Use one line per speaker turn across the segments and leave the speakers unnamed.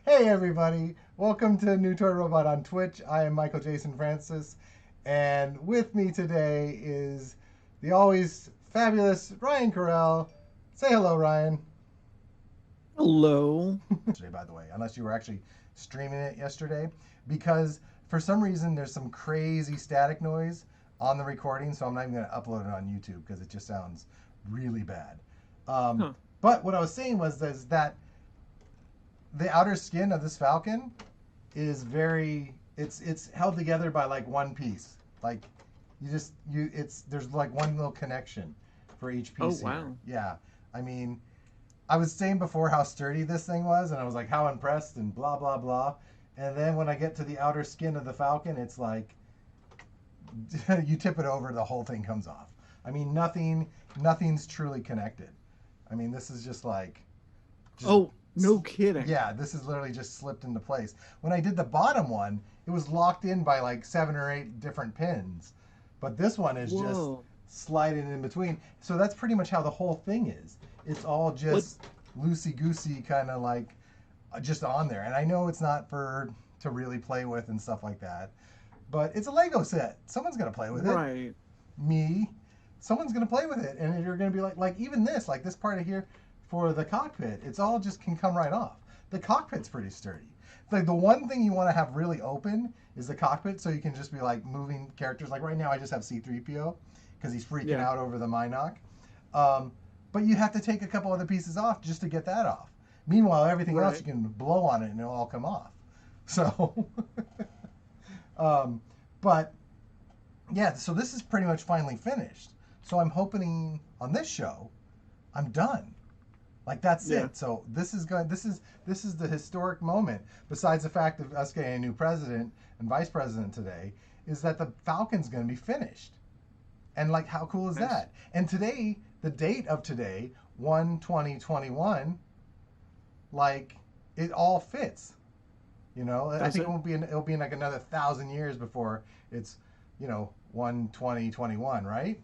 Hey everybody, welcome to New Toy Robot on Twitch. I am Michael Jason Francis, and with me today is the always fabulous Ryan Carell. Say hello, Ryan.
Hello.
Yesterday, by the way, unless you were actually streaming it yesterday, because for some reason there's some crazy static noise on the recording, so I'm not even going to upload it on YouTube because it just sounds really bad. Um,
Huh.
but what I was saying was is that the outer skin of this falcon is very it's held together by like one piece. Like you it's there's like one little connection for each
Oh,
piece here.
wow.
Yeah. I mean, I was saying before how sturdy this thing was, and I was like how impressed and blah blah blah. And then when I get to the outer skin of the falcon, it's like you tip it over, the whole thing comes off. I mean, nothing's truly connected. I mean, this is just
Oh, no kidding.
yeah, this is literally just slipped into place. When I did the bottom one, it was locked in by like 7 or 8 different pins, but this one is just
Whoa.
sliding in between. So that's pretty much how the whole thing is. It's all
What?
just loosey goosey, kind of like just on there. And I know it's not for to really play with and stuff like that, but it's a Lego set. Someone's gonna play with it.
Right.
Me, someone's gonna play with it, and you're gonna be like even this, like this part of here for the cockpit, it's all just can come right off. The cockpit's pretty sturdy. Like the one thing you want to have really open is the cockpit, so you can just be like moving characters. Like right now, I just have C-3PO because he's freaking
Yeah.
out over the Minoc. Um, but you have to take a couple other pieces off just to get that off. Meanwhile, everything else
Right.
you can blow on it and it'll all come off. So, um, but yeah, so this is pretty much finally finished. So I'm hoping on this show, I'm done. Like that's
Yeah.
it. So this is the historic moment. Besides the fact of us getting a new president and vice president today, is that the Falcon's going to be finished. And like, how cool is
Nice.
that? And today, the date of today, 1/20/21, like it all fits. You know, I
Does
think
it?
it'll be in like another 1,000 years before it's 1/20/21, right?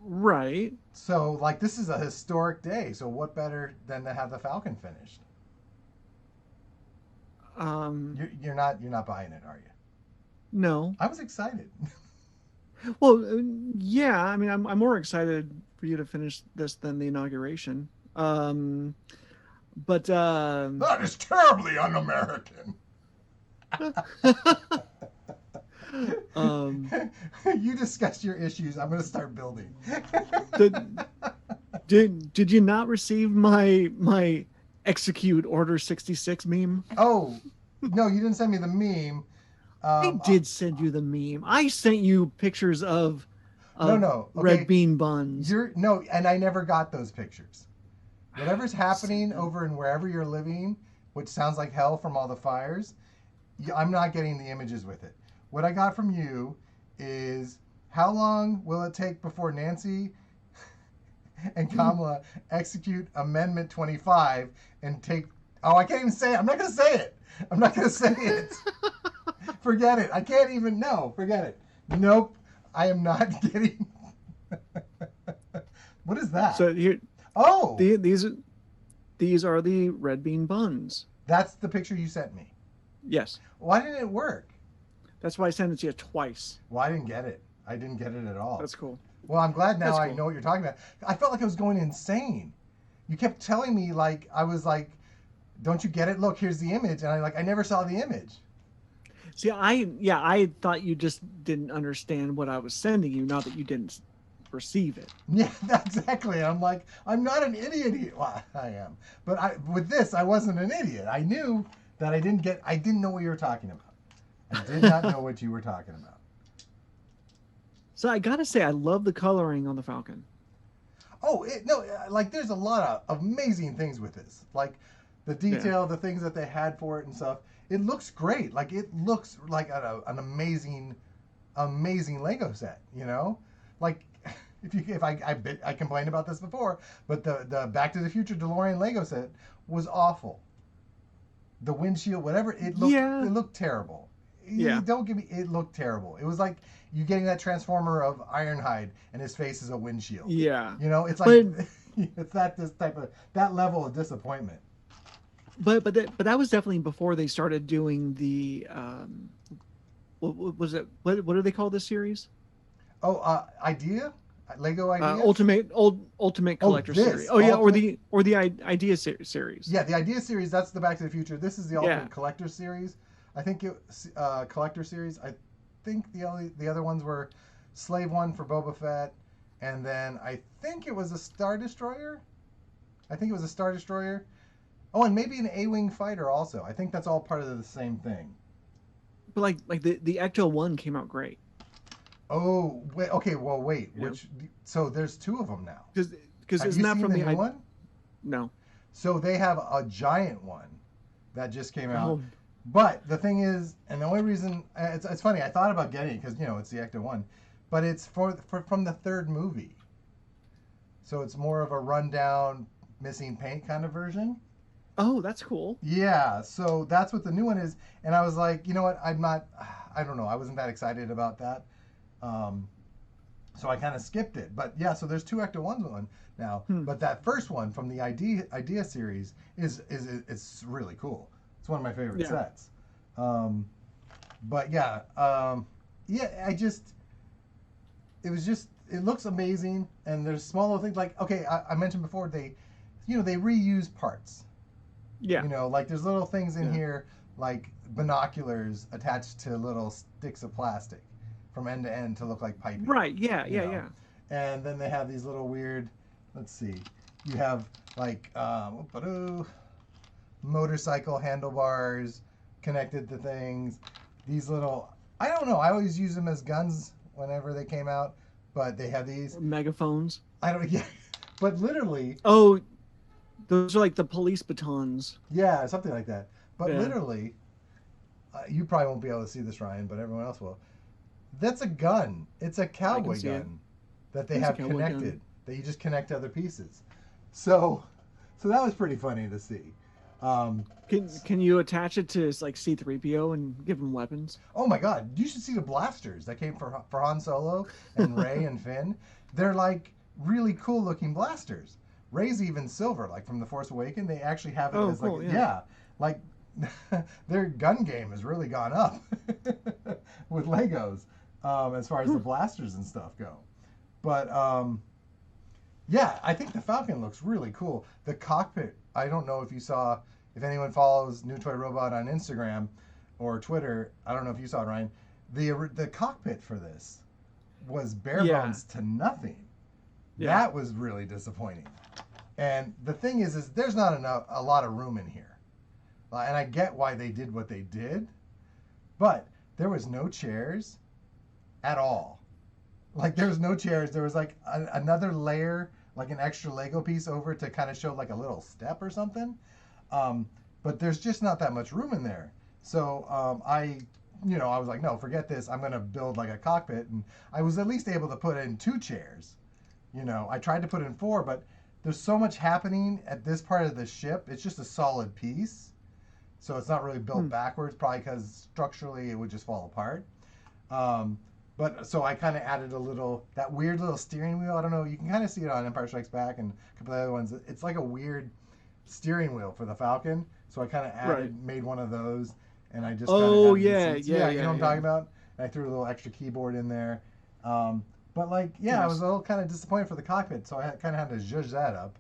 Right.
So like this is a historic day. So what better than to have the Falcon finished?
Um,
You're not buying it, are you?
no.
I was excited.
Well, yeah, I mean, I'm more excited for you to finish this than the inauguration. But,
That is terribly un-American.
um,
You discuss your issues. I'm going to start building.
the, did you not receive my execute order 66 meme?
Oh no, you didn't send me the meme.
I
Um, uh,
did send you the meme. I sent you pictures of
no,
of
no.
red
Okay,
bean buns.
you're no, and I never got those pictures. Whatever's
Sent
happening
them.
over in wherever you're living, which sounds like hell from all the fires, I'm not getting the images with it. What I got from you is how long will it take before Nancy and Kamala execute Amendment 25 and take. Oh, I can't even say it. I'm not going to say it. I'm not going to say it. Forget it. I can't even. No, forget it. Nope. I am not getting. What is that?
So here,
Oh,
these are the red bean buns.
that's the picture you sent me.
Yes,
Why didn't it work?
that's why I sent it to you twice.
Well, I didn't get it. I didn't get it at all.
That's cool.
Well, I'm glad now
That's
I
cool.
know what you're talking about. I felt like I was going insane. You kept telling me like I was like, "Don't you get it? Look, here's the image," and I never saw the image.
See, I thought you just didn't understand what I was sending you, not that you didn't receive it.
Yeah, exactly. I'm like, I'm not an idiot. Well, I am, but with this, I wasn't an idiot. I knew that I didn't get. I didn't know what you were talking about. I did not know what you were talking about.
So I gotta say, I love the coloring on the Falcon.
Oh, no, like there's a lot of amazing things with this. Like the
Yeah.
detail, the things that they had for it and stuff. It looks great. Like it looks like an amazing Lego set. Like if I complained about this before, but the Back to the Future DeLorean Lego set was awful. The windshield, whatever
Yeah.
it looked terrible.
Yeah.
Don't give me. It looked terrible. It was like you getting that transformer of Ironhide and his face is a windshield.
Yeah.
It's like
But
it's that this type of that level of disappointment.
but that was definitely before they started doing the what was it? What do they call this series?
Oh, idea, Lego ideas.
Ultimate
Oh,
Collector series.
this
Oh yeah,
ultimate.
or the Idea series.
Yeah, the idea series. That's the Back to the Future. This is the
Yeah.
ultimate collector series. I think it collector series. I think the other ones were Slave One for Boba Fett, and then I think it was a Star Destroyer. I think it was a Star Destroyer. Oh, and maybe an A-wing fighter also. I think that's all part of the same thing.
But like the Ecto one came out great.
Oh, wait. Okay, well, wait.
You know,
Which? So there's two of them now.
because
Have
isn't
you
that
seen
from
the
the
new
I?
one?
No.
So they have a giant one that just came out.
Oh
But the thing is, and the only reason it's funny, I thought about getting it because it's the Ecto one, but it's for from the third movie, so it's more of a rundown, missing paint kind of version.
oh, that's cool.
Yeah, so that's what the new one is, and I was like, you know what, I'm not, I don't know, I wasn't that excited about that, um, so I kind of skipped it. But yeah, so there's two Ecto ones on now,
Hmm.
but that first one from the idea series is really cool. It's one of my favorite
Yeah.
sets. Um, but yeah, yeah, it was just, it looks amazing, and there's small little things like, okay, I mentioned before they reuse parts.
Yeah.
Like there's little things in
Yeah.
here like binoculars attached to little sticks of plastic from end to end to look like piping.
Right. Yeah.
You
Yeah.
know,
Yeah.
and then they have these little weird. Let's see, you have like motorcycle handlebars connected to things. These little, I don't know. I always use them as guns whenever they came out, but they have these.
Or megaphones.
I don't. Yeah, but literally,
Oh, those are like the police batons.
yeah, something like that. But
Yeah.
literally, you probably won't be able to see this, Ryan, but everyone else will. That's a gun. It's a
I can
cowboy
see it.
gun that they
It's a
have
cowboy gun.
connected. That you just connect to other pieces. So that was pretty funny to see. Um,
Can you attach it to like C3PO and give him weapons?
oh my God, you should see the blasters that came for Han Solo and Rey and Finn. They're like really cool looking blasters. Rey's even silver, like from The Force Awakens. They actually have it
Oh,
as
cool.
like,
Yeah.
yeah, like their gun game has really gone up with Legos, as far as the blasters and stuff go. But yeah, I think the Falcon looks really cool. The cockpit, I don't know if you saw, if anyone follows New Toy Robot on Instagram or Twitter, I don't know if you saw it, Ryan. The cockpit for this was bare
Yeah.
bones to nothing.
Yeah.
That was really disappointing. And the thing is there's not a lot of room in here. And I get why they did what they did, but there was no chairs at all. Like there was no chairs. There was like another layer, like an extra Lego piece over to kind of show like a little step or something. Um, but there's just not that much room in there. So I was like, no, forget this. I'm gonna build like a cockpit, and I was at least able to put in two chairs. I tried to put in four, but there's so much happening at this part of the ship. It's just a solid piece, so it's not really built backwards. Probably because structurally it would just fall apart. Um, but so I kind of added that weird little steering wheel. I don't know. You can kind of see it on Empire Strikes Back and a couple of other ones. It's like a weird steering wheel for the Falcon. So I kind of made one of those, and I just kind of
Oh
added
yeah,
the seats.
yeah,
You know
yeah,
what I'm
yeah.
talking about. And I threw a little extra keyboard in there. But like, yeah, I
Nice.
was a little kind of disappointed for the cockpit, so I kind of had to zhuzh that up.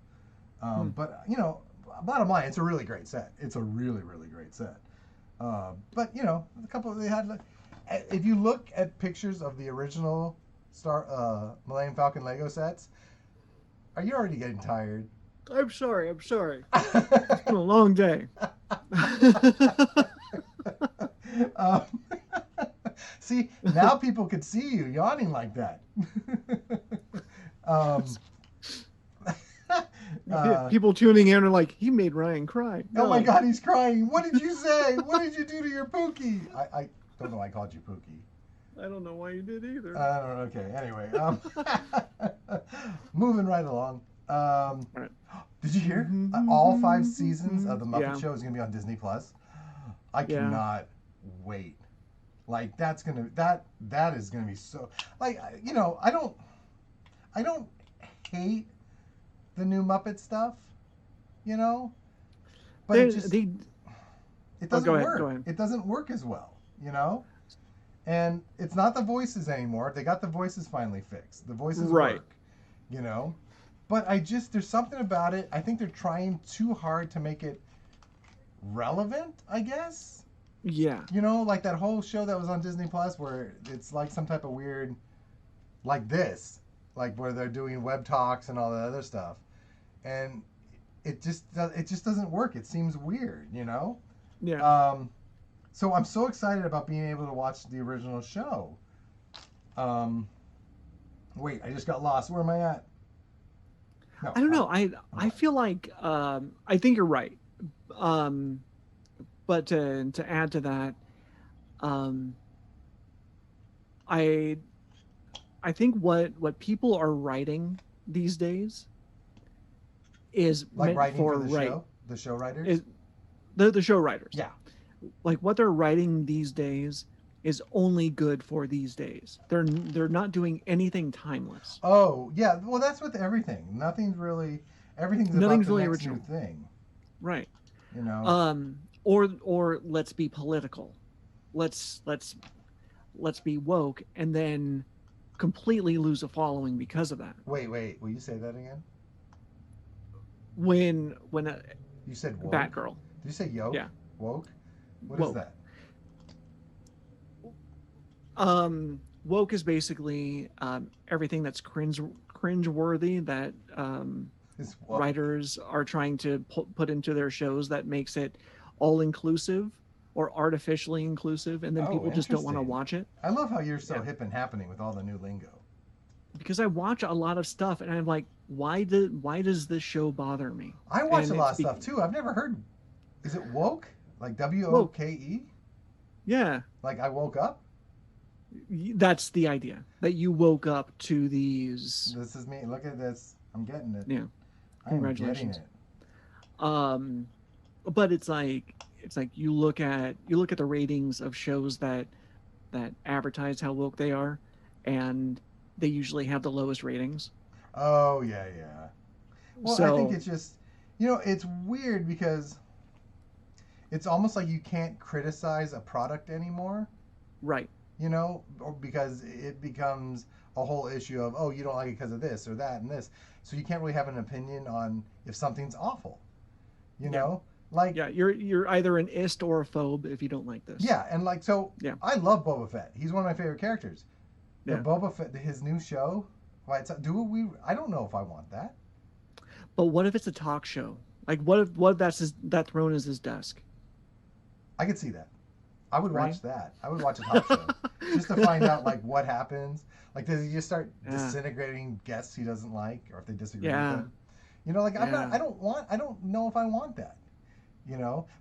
But bottom line, it's a really great set. It's a really, really great set. But a couple they had. If you look at pictures of the original Millennium Falcon Lego sets, are you already getting tired?
I'm sorry. I'm sorry. It's been a long day.
um, see, now people could see you yawning like that. um,
People tuning in are like, he made Ryan cry.
Oh my
No.
God, he's crying. What did you say? What did you do to your Pookie? I don't know why I called you Pookie.
I don't know why you did either.
I don't know. Okay. Anyway, moving right along.
Right.
Did you hear? All 5 seasons of the Muppet
Yeah.
Show is going to be on Disney Plus. I
Yeah.
cannot wait. Like that is gonna be so. Like I don't hate the new Muppet stuff. but
they they
it
oh,
doesn't
go
work.
ahead.
It doesn't work as well, And it's not the voices anymore. They got the voices finally fixed. The voices
Right.
work, you know. But there's something about it. I think they're trying too hard to make it relevant, I guess.
Yeah.
Like that whole show that was on Disney Plus where it's like some type of weird, like this, like where they're doing web talks and all that other stuff, and it just doesn't work. It seems weird.
Yeah.
So I'm so excited about being able to watch the original show. Wait, I just got lost. Where am I at? No,
I don't know.
I'm
I
back.
feel like I think you're right. Um, but to add to that, um, I I think what people are writing these days is
Like
meant
writing for
for
the show writers.
is the show writers.
Yeah.
Like what they're writing these days is only good for these days. They're not doing anything timeless.
Oh, yeah. Well, that's with everything. Everything's about
Nothing's
the
really
next new
original.
thing.
Right.
You know.
Or let's be political. Let's be woke and then completely lose a following because of that.
Wait. Will you say that again?
When a
You said woke.
Batgirl,
Did you say yoke?
yeah,
Woke. What is
woke.
that?
Woke is basically everything that's cringe worthy that
It's woke.
writers are trying to put into their shows that makes it all inclusive or artificially inclusive, and then
Oh,
people just don't want to
interesting.
watch it.
I love how you're so
Yeah,
hip and happening with all the new lingo.
because I watch a lot of stuff, and I'm like, why does this show bother me?
I watch
And
a lot of stuff too. I've never heard. Is it woke? Like
woke.
WOKE?
Yeah,
Like I woke up?
that's the idea that you woke up to these.
This is me. Look at this. I'm getting it.
Yeah,
I am getting
congratulations.
it.
Um, but it's like you look at the ratings of shows that advertise how woke they are, and they usually have the lowest ratings.
Oh, yeah, yeah. Well, I think
So
it's just, it's weird because it's almost like you can't criticize a product anymore,
right,
or because it becomes a whole issue of, oh, you don't like it because of this or that and this. So you can't really have an opinion on if something's awful, you
yeah,
know? Like,
yeah. You're either an ist or a phobe if you don't like this.
yeah, and like, so
Yeah,
I love Boba Fett. He's one of my favorite characters. The
yeah.
Boba Fett, his new show, why it's, I don't know if I want that.
But what if it's a talk show? Like what if that throne is his desk,
I could see that. I would
right?
watch that. I would watch a talk show just to find out like what happens. Like, does he just start
Yeah,
disintegrating guests he doesn't like, or if they disagree with
yeah,
him? Like I'm not.
yeah,
I don't know if I want that.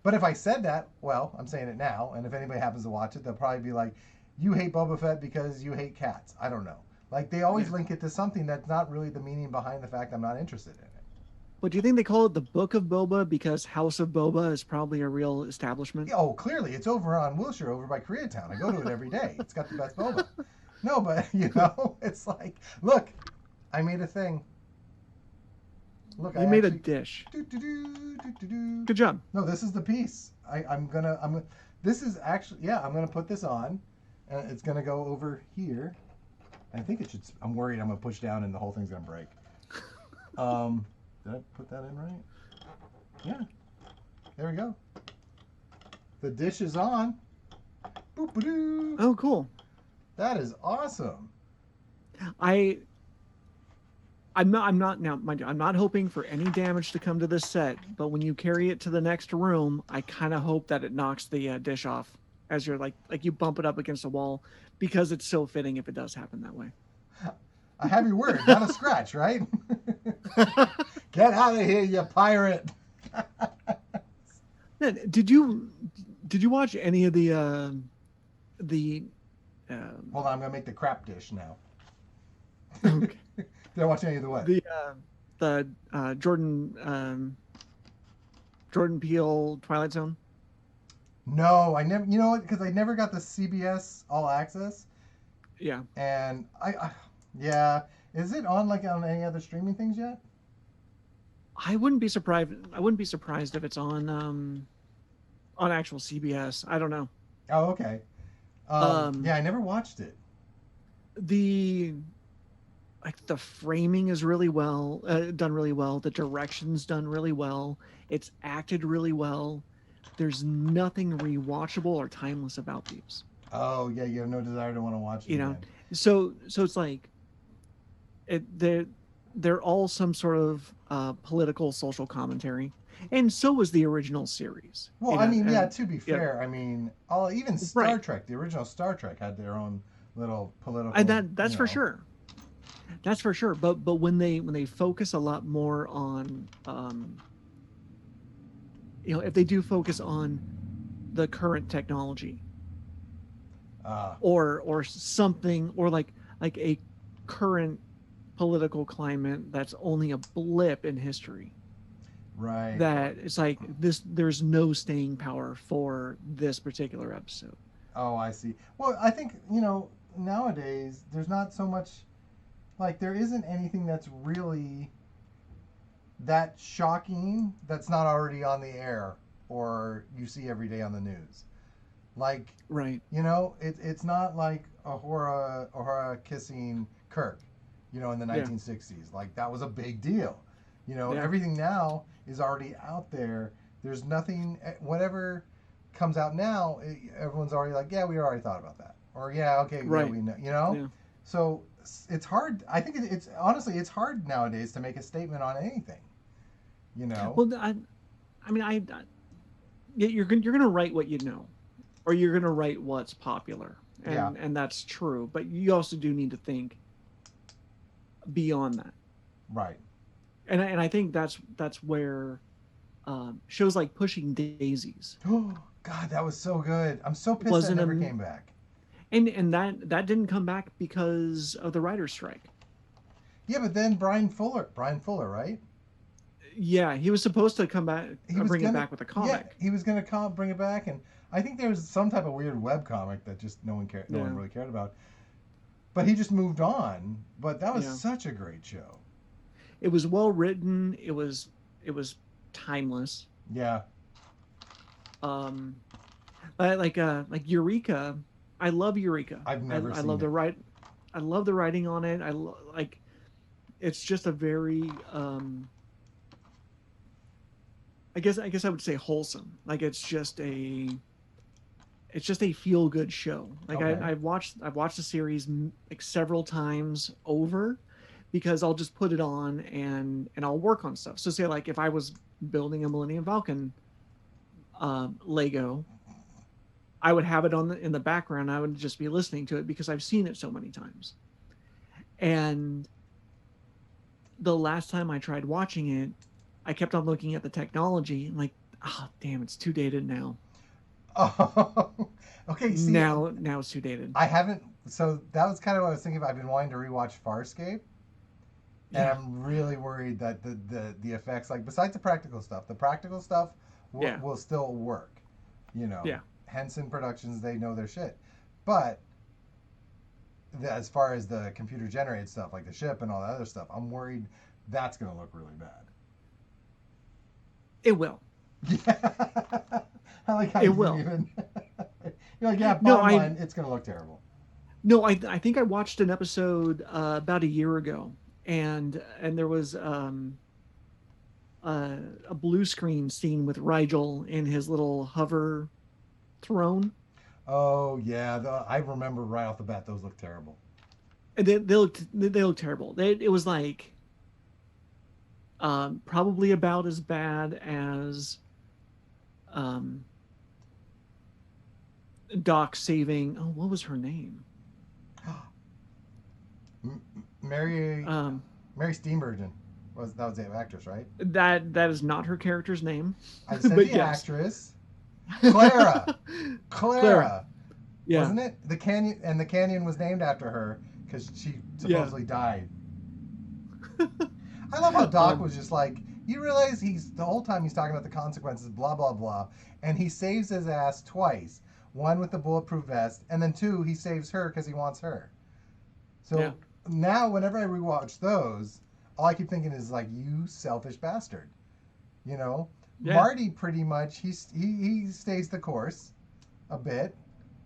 But if I said that, well, I'm saying it now, and if anybody happens to watch it, they'll probably be like, "You hate Boba Fett because you hate cats." I don't know. Like they always
yeah.
link it to something that's not really the meaning behind the fact I'm not interested in it.
But do you think they call it the Book of Boba because House of Boba is probably a real establishment?
Yeah, oh, clearly it's over on Wilshire, over by Koreatown. I go to it every day. It's got the best boba. No, but it's like, look, I made a thing. Look, I
You made a
actually.
dish.
Do, do, do, do, do, do.
Good job.
No, this is the piece. I'm. This is actually, yeah. I'm gonna put this on, and it's gonna go over here. I think it should. I'm worried I'm gonna push down and the whole thing's gonna break. Did I put that in right? Yeah. There we go. The dish is on. Boop-a-doo.
Oh, cool.
That is awesome.
I I'm not now, mind you, I'm not hoping for any damage to come to this set, but when you carry it to the next room, I kind of hope that it knocks the dish off as you're like you bump it up against a wall, because it's so fitting if it does happen that way.
I have your word, not a scratch, right? Get out of here, you pirate.
Man, did you watch any of the
Hold on, I'm gonna make the crap dish now.
okay,
Did I watch any of the what?
the Jordan Peele Twilight Zone?
No, I never. You know what? Because I never got the CBS All Access,
Yeah.
and yeah. Is it on like on any other streaming things yet?
I wouldn't be surprised. I wouldn't be surprised if it's on actual CBS. I don't know.
Oh, okay.
Um,
Yeah, I never watched it.
the like the framing is really well done, really well. The direction's done really well. It's acted really well. There's nothing rewatchable or timeless about these.
Oh, yeah, you have no desire to want to watch it
You know,
again.
so it's like they're all some sort of political social commentary, and so was the original series.
Well,
You
I
know,
mean, yeah,
and
to be
yeah,
fair, I mean, all, even Star
right.
Trek, the original Star Trek had their own little
And
political,
that's for sure. That's for sure. But when they focus a lot more on if they do focus on the current technology
uh,
or something or like a current political climate that's only a blip in history,
right.
that it's like this, there's no staying power for this particular episode.
Oh, I see. Well, I think, nowadays, there's not so much, like, there isn't anything that's really that shocking that's not already on the air or you see every day on the news. Like,
Right.
it's not like Ahura kissing Kirk, in the
Yeah.
1960s. Like, that was a big deal.
Yeah.
Everything now is already out there. There's nothing, whatever comes out now, everyone's already like, yeah, we already thought about that. Or, yeah, okay, yeah,
Right.
we know.
Yeah.
So it's hard. I think it's honestly, it's hard nowadays to make a statement on anything, you know?
Well, I mean, yeah, you're gonna write what you know, or you're gonna write what's popular,
Yeah,
and that's true. But you also do need to think beyond that,
right.
and I think that's where shows like Pushing Daisies
Oh, God, that was so good. I'm so pissed that
wasn't
never
a
came back.
and that didn't come back because of the writer's strike.
Yeah, but then Brian Fuller, right?
Yeah, he was supposed to come back,
He was
bring it
gonna,
back with a
yeah,
comic.
he was gonna bring it back, and I think there was some type of weird web comic that just no one
Yeah,
really cared about. But he just moved on. But that was
yeah.
such a great show.
It was well written. It was timeless.
Yeah,
Um, like Eureka. I love Eureka.
I've
I
never
I
seen
love the
it.
write. I love the writing on it. Like it's just a very I guess I would say wholesome. Like it's just a feel good show. Like
Okay.
I've watched the series like several times over because I'll just put it on and I'll work on stuff. So say like if I was building a Millennium Falcon Lego, I would have it on in the background. I would just be listening to it because I've seen it so many times. And the last time I tried watching it, I kept on looking at the technology and like, oh damn, it's too dated now.
Oh, okay. See,
Now it's too dated.
I haven't. So that was kind of what I was thinking about. I've been wanting to rewatch Farscape, and
Yeah,
I'm really worried that the effects, like besides the practical stuff
yeah,
will still work. You know,
yeah.
Henson Productions, they know their shit, but as far as the computer generated stuff, like the ship and all that other stuff, I'm worried that's gonna look really bad.
It will.
Yeah, I like how
It
you didn't
will.
even. You're like, yeah.
No,
Bottom line, it's gonna look terrible.
no, I think I watched an episode about a year ago, and there was a blue screen scene with Rigel in his little hover throne.
Oh yeah, I remember right off the bat those look terrible.
And they looked terrible. It was like probably about as bad as um, Doc saving. Oh, what was her name?
Mary
Um,
Mary Steenburgen was the actress, right?
that is not her character's name,
I said
but
the
yes,
actress. Clara.
Clara.
Clara.
Yeah,
Wasn't it? The canyon was named after her because she
yeah.
supposedly died. I love how Doc
um,
was just like, you realize he's the whole time he's talking about the consequences, blah blah blah, and he saves his ass twice. One with the bulletproof vest, and then two, he saves her because he wants her.
yeah,
So now, whenever I rewatch those, all I keep thinking is like, you selfish bastard. You know,
Yeah.
Marty pretty much he stays the course a bit.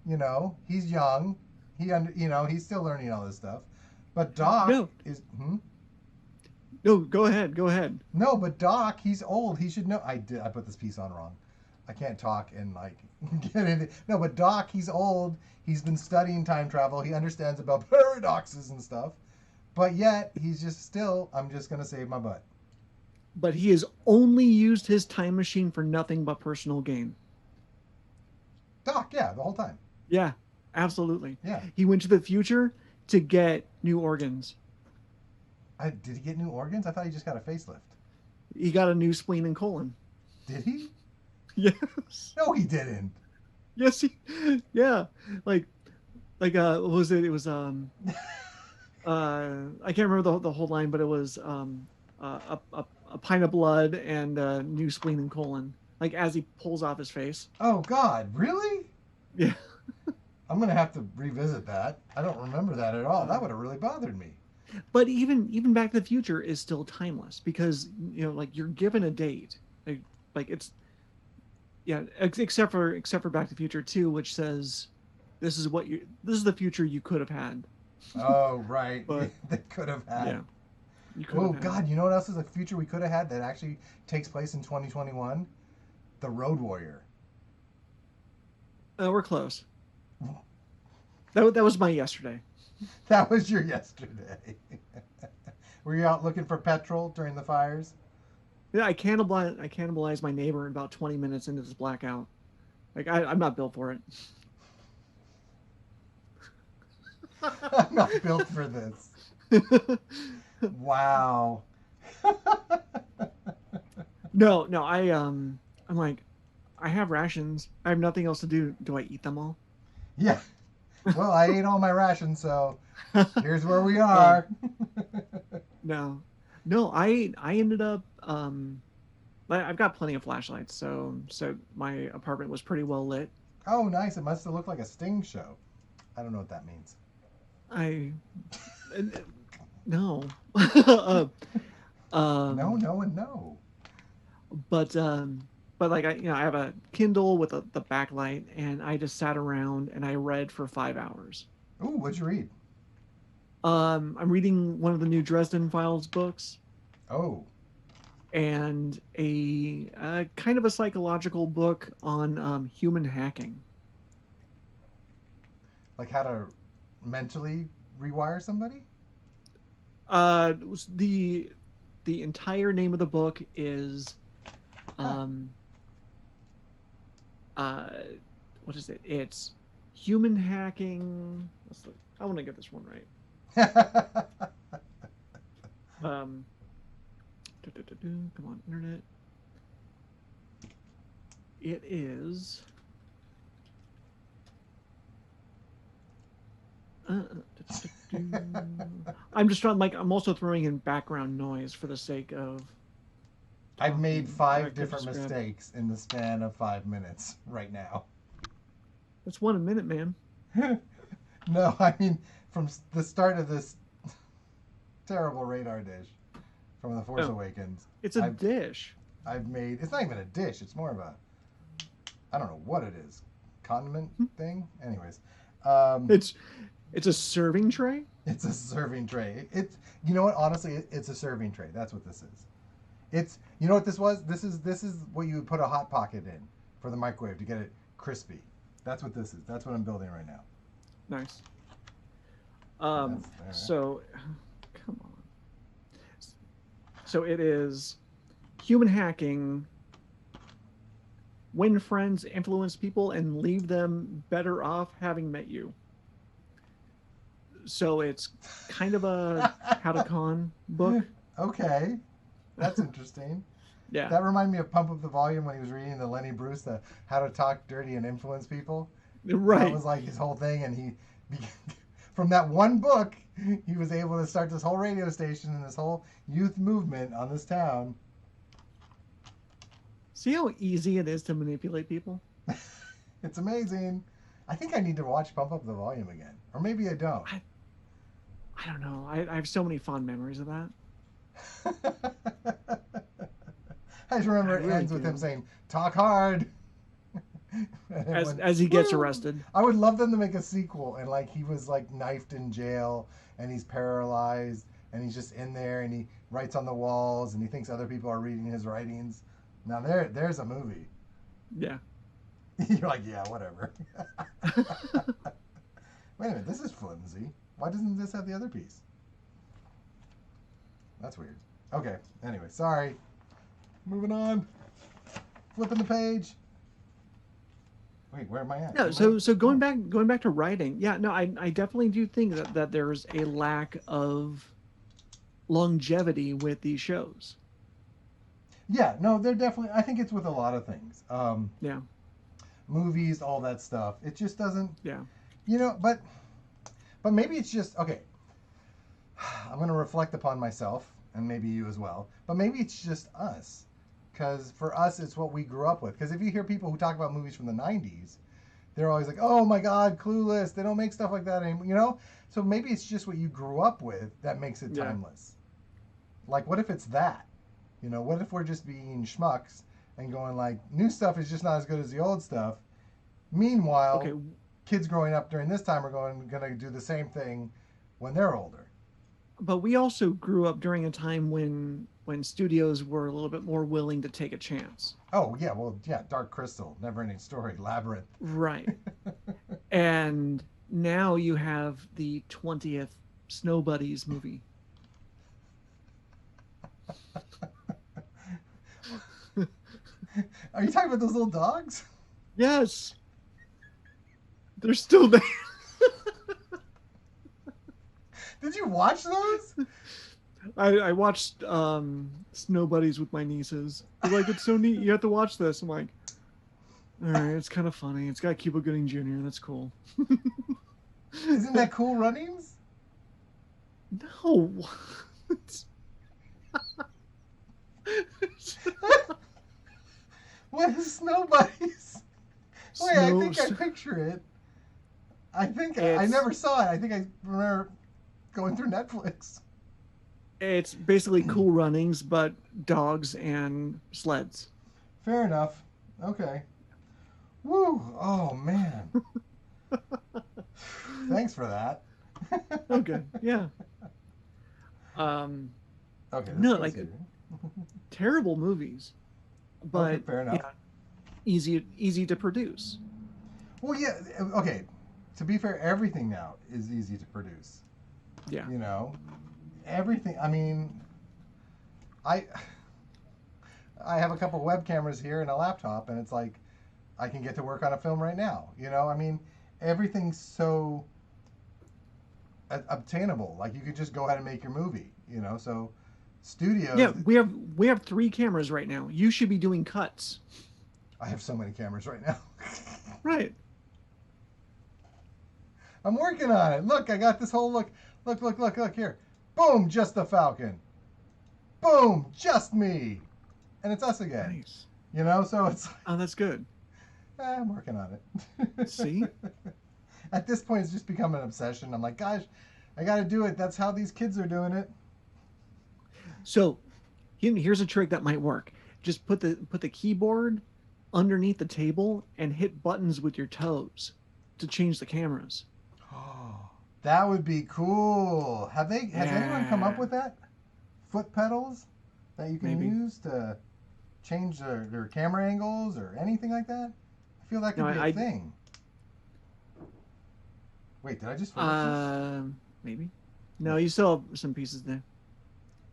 You know, he's young. He's still learning all this stuff. But Doc
No,
is
no, go ahead, go ahead.
no, but Doc, he's old. He should know. I put this piece on wrong. I can't talk and like get into. No, but Doc, he's old. He's been studying time travel. He understands about paradoxes and stuff. But yet, he's just still. I'm just gonna save my butt.
But he has only used his time machine for nothing but personal gain.
Doc, yeah, the whole time.
Yeah, absolutely.
Yeah.
He went to the future to get new organs.
Did he get new organs? I thought he just got a facelift.
He got a new spleen and colon.
Did he?
Yes.
No, he didn't.
Yes, he. Yeah. What was it? It was I can't remember the whole line, but it was a pint of blood and a new spleen and colon. Like as he pulls off his face.
Oh God, really?
Yeah.
I'm gonna have to revisit that. I don't remember that at all. That would have really bothered me.
But even Back to the Future is still timeless because like you're given a date, like it's except for Back to the Future 2, which says this is the future you could have had.
Oh right,
But
they could have had.
yeah, you could
Oh
have had.
God, you know what else is a future we could have had that actually takes place in 2021? The Road Warrior.
We're close. That was my yesterday.
That was your yesterday. Were you out looking for petrol during the fires?
Yeah, I cannibalized my neighbor in about 20 minutes into this blackout. Like I'm not built for it.
I'm not built for this. Wow.
No, I'm like, I have rations. I have nothing else to do. Do I eat them all?
Yeah. Well, I ate all my rations, so here's where we are.
No, I ended up I've got plenty of flashlights, so my apartment was pretty well lit.
Oh, nice. It must have looked like a Sting show. I don't know what that means.
No.
No, and no.
But like I have a Kindle with the backlight, and I just sat around and I read for 5 hours.
Ooh, what'd you read?
I'm reading one of the new Dresden Files books.
Oh.
And a kind of a psychological book on human hacking.
Like how to mentally rewire somebody?
The entire name of the book is what is it? It's human hacking. I want to get this one right. Come on, internet. It is. I'm just trying. Like, I'm also throwing in background noise for the sake of.
I've made 5 different mistakes in the span of 5 minutes right now.
That's one a minute, man.
No, I mean from the start of this terrible radar dish from The Force Awakens.
It's a dish.
I've made. It's not even a dish. It's more of a. I don't know what it is. Condiment thing. Anyways.
It's a serving tray.
It's a serving tray. You know what? Honestly, it's a serving tray. That's what this is. You know what this was? This is what you would put a hot pocket in for the microwave to get it crispy. That's what this is. That's what I'm building right now.
Nice.
Right.
So, come on. So it is human hacking. When friends influence people and leave them better off having met you. So it's kind of a how to con book.
Okay. That's interesting.
Yeah.
That reminded me of Pump Up the Volume when he was reading the Lenny Bruce, the How to Talk Dirty and Influence People.
Right.
That was like his whole thing, and he from that one book, he was able to start this whole radio station and this whole youth movement on this town.
See how easy it is to manipulate people?
It's amazing. I think I need to watch Pump Up the Volume again. Or maybe I don't.
I don't know. I have so many fond memories of that.
I just remember
I
it
really
ends with him
do.
saying, "Talk hard." And
As
everyone,
as he gets
woo!
arrested.
I would love them to make a sequel, and like he was like knifed in jail, and he's paralyzed, and he's just in there, and he writes on the walls, and he thinks other people are reading his writings. Now there's a movie.
Yeah.
You're like, yeah, whatever. Wait a minute, this is flimsy. Why doesn't this have the other piece? That's weird. Okay, anyway, sorry. Moving on. Flipping the page. Wait, where am I at?
No,
Am I?
so
Oh,
going back to writing, yeah, no, I definitely do think that there's a lack of longevity with these shows.
yeah. No, they're definitely. I think it's with a lot of things.
Yeah,
Movies, all that stuff. It just doesn't.
yeah,
But maybe it's just okay. I'm gonna reflect upon myself and maybe you as well. But maybe it's just us, because for us, it's what we grew up with. Because if you hear people who talk about movies from the '90s, they're always like, "Oh my God, Clueless! They don't make stuff like that anymore." So maybe it's just what you grew up with that makes it
yeah.
timeless. Like, what if it's that? What if we're just being schmucks and going like, new stuff is just not as good as the old stuff.
Okay,
Meanwhile, kids growing up during this time are gonna do the same thing when they're older.
but we also grew up during a time when studios were a little bit more willing to take a chance.
Oh yeah, well yeah, Dark Crystal, Never Ending Story, Labyrinth.
Right. And now you have the 20th Snow Buddies movie.
Are you talking about those little dogs?
Yes, they're still there.
Did you watch those?
I watched Snow Buddies with my nieces. They're like, it's so neat. You have to watch this. I'm like, all right, it's kind of funny. It's got Cuba Gooding Jr. That's cool.
Isn't that Cool Runnings?
No.
What is Snow Buddies? Wait, I
Snow.
think I picture it. I think I
It's
never saw it. I think I remember going through Netflix.
it's basically Cool Runnings, but dogs and sleds.
Fair enough. Okay. Woo! Oh man. Thanks for that.
Okay, yeah. Um,
Okay, let's
no, like
continue.
terrible movies,
Okay,
but
fair enough.
yeah, easy to produce.
Well, yeah. Okay. To be fair, everything now is easy to produce.
Yeah,
You know, everything. I mean, I I have a couple web cameras here and a laptop, and it's like I can get to work on a film right now. I mean, everything's so obtainable. Like you could just go ahead and make your movie. So
yeah.
studios.
We have 3 cameras right now. You should be doing cuts.
I have so many cameras right now.
Right.
I'm working on it. Look, I got this whole look. Look here. Boom, just the Falcon. Boom, just me. And it's us again.
Nice.
So it's
Oh, that's good.
I'm working on it.
See?
At this point, it's just become an obsession. I'm like, gosh, I got to do it. That's how these kids are doing it.
So, here's a trick that might work. Just put the keyboard underneath the table and hit buttons with your toes to change the cameras.
Oh, that would be cool. Has anyone come up
Yeah,
with that? Foot pedals that you can
maybe.
use to change their camera angles or anything like that? I feel that
No,
could be a
I
thing. Wait, did I just finish this?
maybe. No, you still have some pieces there.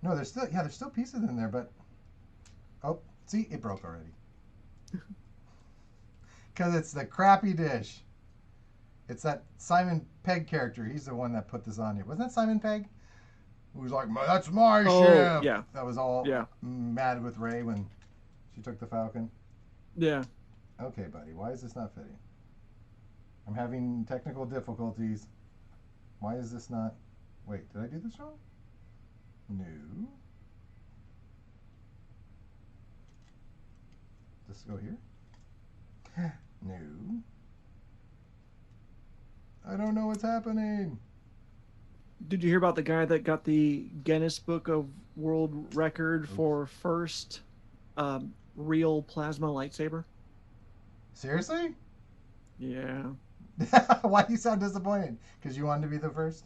No, there's still pieces in there, but oh, see, it broke already. Because it's the crappy dish. It's that Simon Pegg character. He's the one that put this on here. Wasn't that Simon Pegg? Who was like, "That's my
Oh,
ship."
yeah.
That was all
Yeah.
mad with Ray when she took the Falcon.
Yeah.
Okay, buddy, why is this not fitting? I'm having technical difficulties. Why is this not? Wait, did I do this wrong? No. Does this go here? No. I don't know what's happening.
Did you hear about the guy that got the Guinness Book of World Record
Oops.
for first real plasma lightsaber?
Seriously?
Yeah.
Why do you sound disappointed? Because you wanted to be the first?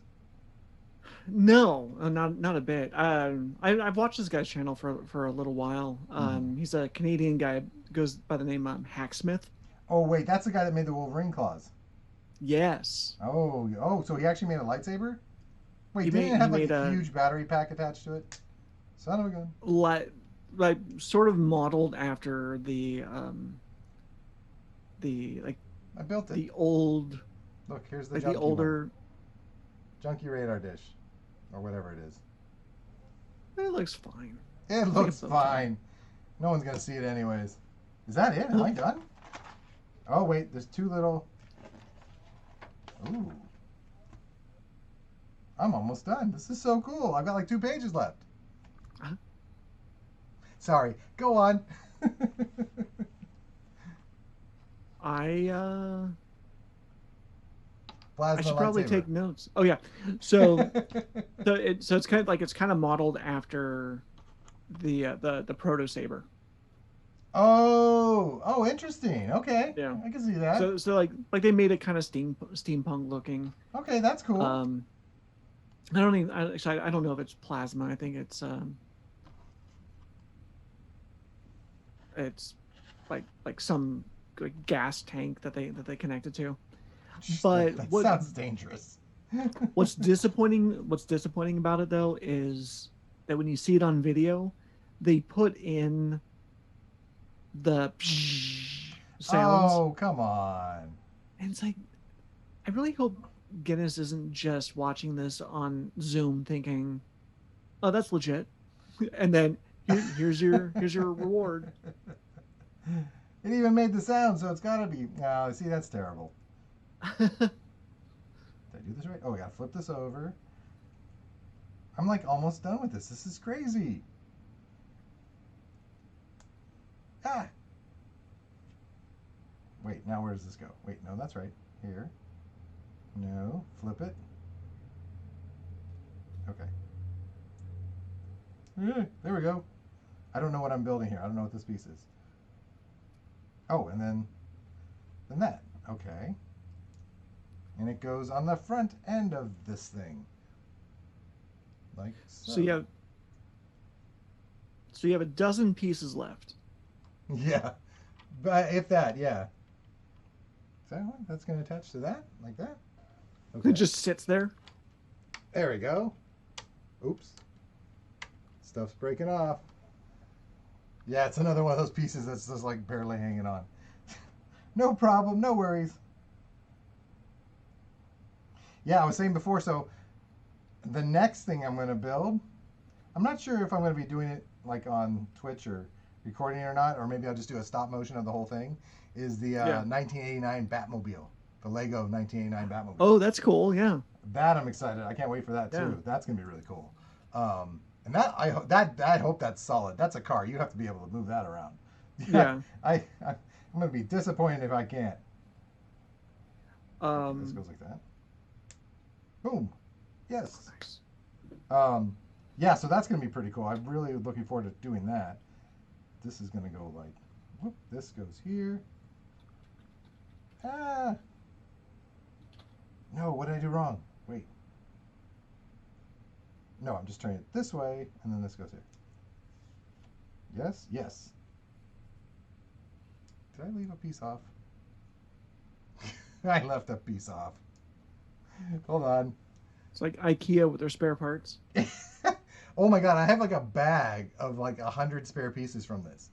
No, not a bit. I've watched this guy's channel for a little while.
Hmm.
He's a Canadian guy, goes by the name Hacksmith.
Oh wait, that's the guy that made the Wolverine claws.
Yes,
Oh, so he actually made a lightsaber? Wait,
he
didn't
made
it
he
have like a
made a
huge battery pack attached to it? Son of a gun.
like like sort of modeled after the like
I built it.
the old
Look, here's the
like the
junky one.
older.
Junky radar dish. Or whatever it is.
It looks fine.
It
I think
looks
it's okay.
fine. No one's gonna see it anyways. Is that it? Am
Huh?
I done? Oh wait, there's two little. Ooh. I'm almost done. This is so cool. I've got like 2 pages left.
Uh,
Sorry. Go on.
I I
Plasma
should probably
lightsaber.
take notes. Oh yeah, so it's kind of like it's kind of modeled after the proto saber.
Oh, interesting. Okay,
Yeah.
I can see that.
So like they made it kind of steampunk looking.
Okay, that's cool.
Um, I don't even actually I don't know if it's plasma. I think it's like some like gas tank that they connected to. But
That
what
sounds dangerous.
what's disappointing about it though is that when you see it on video, they put in the sounds,
Oh, come on.
and it's like I really hope Guinness isn't just watching this on Zoom thinking, "Oh, that's legit," and then here's your reward.
It even made the sound, so it's gotta be. Oh, see, that's terrible. Did I do this right? Oh, I gotta flip this over. I'm like almost done with this. This is crazy. Ah! Wait, now where does this go? Wait, no, that's right. Here. No, flip it. Okay. There we go. I don't know what I'm building here. I don't know what this piece is. Oh, and then that. Okay. And it goes on the front end of this thing. Like so.
So you have a dozen pieces left.
Yeah. But if that, yeah. Is that one? That's going to attach to that? Like that? Okay.
It just sits there.
There we go. Oops. Stuff's breaking off. Yeah, it's another one of those pieces that's just like barely hanging on. No problem. No worries. Yeah, I was saying before, so the next thing I'm going to build, I'm not sure if I'm going to be doing it like on Twitch or recording it or not, or maybe I'll just do a stop motion of the whole thing, is the
Yeah.
1989 Batmobile. The Lego 1989 Batmobile.
Oh, that's cool. Yeah.
That I'm excited. I can't wait for that too.
Yeah.
That's gonna be really cool. And I hope that's solid. That's a car. You have to be able to move that around.
Yeah.
I'm gonna be disappointed if I can't. Okay, this
Um,
goes like that. Boom. Yes.
nice.
Yeah. So that's gonna be pretty cool. I'm really looking forward to doing that. This is gonna go like, whoop. This goes here. Ah. No. What did I do wrong? Wait. No, I'm just turning it this way, and then this goes here. Yes? Yes. Did I leave a piece off? I left a piece off. Hold on.
It's like IKEA with their spare parts.
Oh my god, I have like a bag of like 100 spare pieces from this.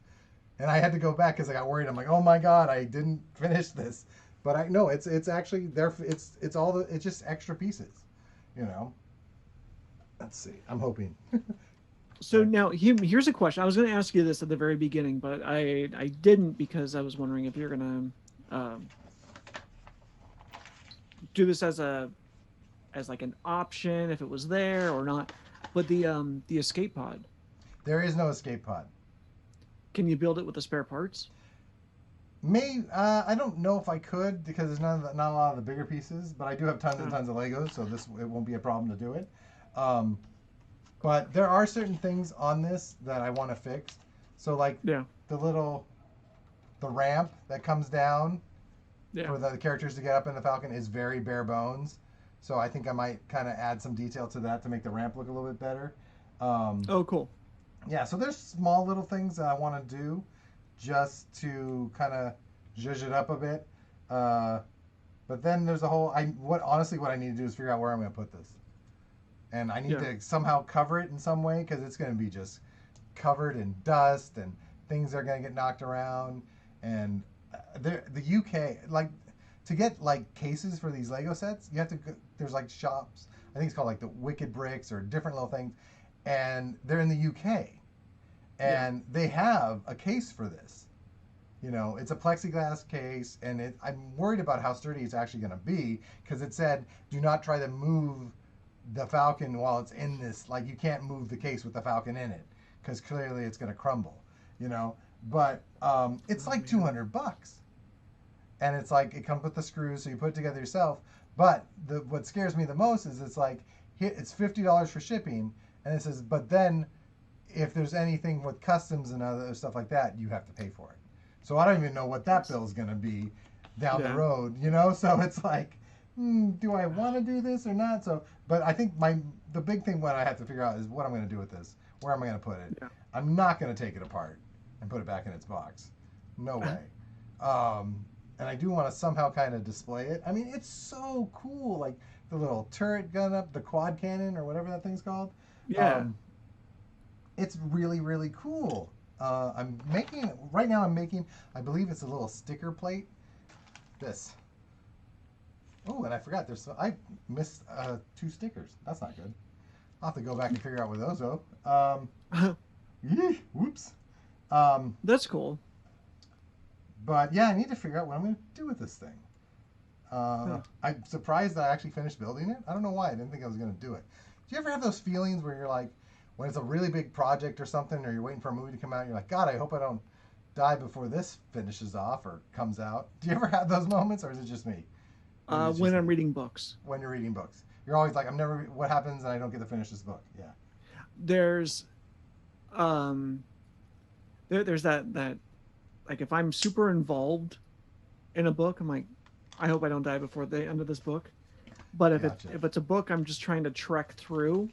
And I had to go back because I got worried. I'm like, oh my god, I didn't finish this. But I no, it's actually there. It's all the it's just extra pieces, you know. Let's see. I'm hoping.
So now here's a question. I was going to ask you this at the very beginning, but I didn't because I was wondering if you're going to do this as like an option if it was there or not. But the escape pod,
There is no escape pod.
can you build it with the spare parts?
I don't know if I could because there's not a lot of the bigger pieces, but I do have tons and
Oh,
tons of Legos, so it won't be a problem to do it. Um, but there are certain things on this that I want to fix. So like
yeah,
the little the ramp that comes down
yeah.
for the characters to get up in the Falcon is very bare bones. So I think I might kind of add some detail to that to make the ramp look a little bit better. Um,
Oh, cool.
yeah, so there's small little things that I want to do just to kind of zhuzh it up a bit. Uh, but then there's a whole what I need to do is figure out where I'm going to put this, and I need
Yeah.
to somehow cover it in some way because it's going to be just covered in dust and things are going to get knocked around. And the UK, like, to get like cases for these Lego sets, you have to go, there's like shops. I think it's called like the Wicked Bricks or different little things, and they're in the UK,
Yeah.
and they have a case for this. You know, it's a plexiglass case, and I'm worried about how sturdy it's actually going to be because it said, "Do not try to move the Falcon while it's in this. Like, you can't move the case with the Falcon in it because clearly it's going to crumble." You know, but it's
Oh
like
man.
$200, and it's like it comes with the screws, so you put it together yourself. But what scares me the most is it's like it's $50 for shipping, and it says, but then if there's anything with customs and other stuff like that, you have to pay for it. So I don't even know what that
That's,
bill is going to be down the
yeah.
road, you know? So it's like, do I want to do this or not? So, but I think the big thing what I have to figure out is what I'm going to do with this. Where am I going to put it?
Yeah.
I'm not going to take it apart and put it back in its box. No way. Um, and I do want to somehow kind of display it. I mean, it's so cool. Like the little turret gun up, the quad cannon or whatever that thing's called.
Yeah.
Um, it's really really cool. Right now. I'm making. I believe it's a little sticker plate. This. Oh, and I forgot. I missed two stickers. That's not good. I'll have to go back and figure out where those go. Whoops. Um,
That's cool.
but yeah, I need to figure out what I'm going to do with this thing.
Huh.
I'm surprised that I actually finished building it. I don't know why. I didn't think I was going to do it. Do you ever have those feelings where you're like, when it's a really big project or something, or you're waiting for a movie to come out, you're like, God, I hope I don't die before this finishes off or comes out. Do you ever have those moments, or is it just me? Maybe it's
When
just
I'm
me.
reading books,
When you're reading books, you're always like, I'm never. What happens, and I don't get to finish this book? Yeah.
there's um there's that like if I'm super involved in a book, I'm like, I hope I don't die before the end of this book. But
Gotcha.
if it's a book I'm just trying to trek through,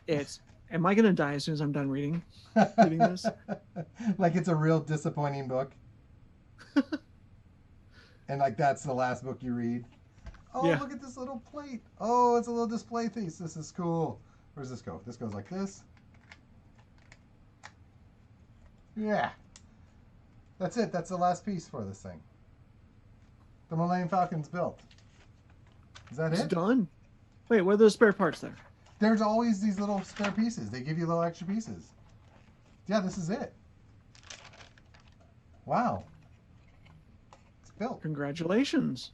it's am I gonna die as soon as I'm done reading this?
Like it's a real disappointing book, and like that's the last book you read. Oh,
Yeah.
look at this little plate. Oh, it's a little display piece. This is cool. Where does this go? This goes like this. Yeah. That's it. That's the last piece for this thing. The Millennium Falcon's built. Is that
It's
it?
done. Wait, what are those spare parts there?
There's always these little spare pieces. They give you little extra pieces. Yeah, this is it. Wow. It's built.
Congratulations.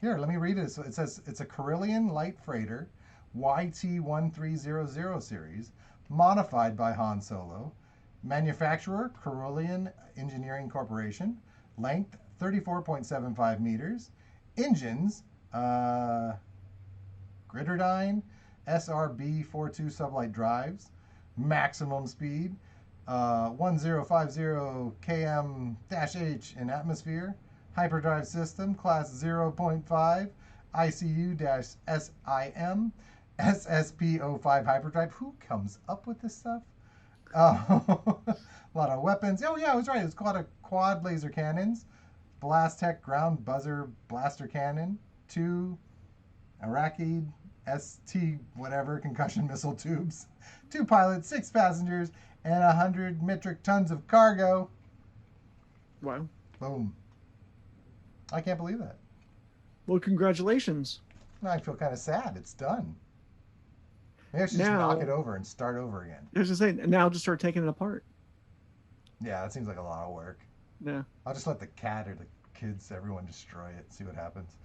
Here, let me read it. So it says it's a Carillion light freighter YT1300 series, modified by Han Solo. Manufacturer Carillion Engineering Corporation. Length 34.75 meters. Engines Griderdine SRB42 sublight drives. Maximum speed 1050 km-h in atmosphere. Hyperdrive system class 0.5 ICU-SIM SSP05 hyperdrive. Who comes up with this stuff? Oh, a lot of weapons. Oh yeah, I was right. It's called a quad laser cannons, Blast Tech ground buzzer blaster cannon, two Iraqi ST whatever concussion missile tubes, two pilots, six passengers, and 100 metric tons of cargo.
Wow.
Boom. I can't believe that.
Well, congratulations.
I feel kind of sad. It's done. Maybe I should just knock it
Now,
over and start over again.
I was just saying, now just start taking it apart.
Yeah, that seems like a lot of work.
Yeah.
I'll just let the cat or the kids, everyone destroy it, see what happens.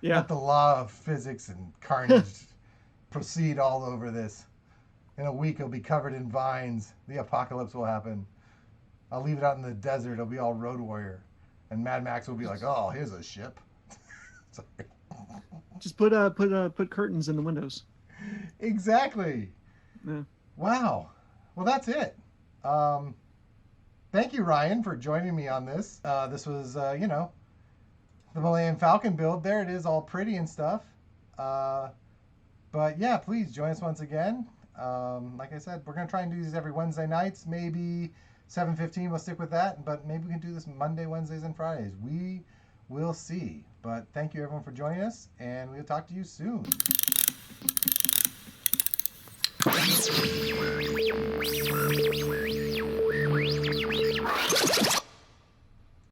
Yeah.
Let the law of physics and carnage proceed all over this. In a week, it'll be covered in vines. The apocalypse will happen. I'll leave it out in the desert. It'll be all Road Warrior. And Mad Max will be like, "Oh, here's a ship." Sorry.
Just put curtains in the windows.
Exactly.
Yeah.
Wow. Well, that's it. Um, Thank you, Ryan, for joining me on this. This was, the Millennium Falcon build. There it is, all pretty and stuff. But yeah, please join us once again. Like I said, we're gonna try and do these every Wednesday nights. Maybe 7:15. We'll stick with that. But maybe we can do this Monday, Wednesdays, and Fridays. We will see. But thank you everyone for joining us, and we'll talk to you soon.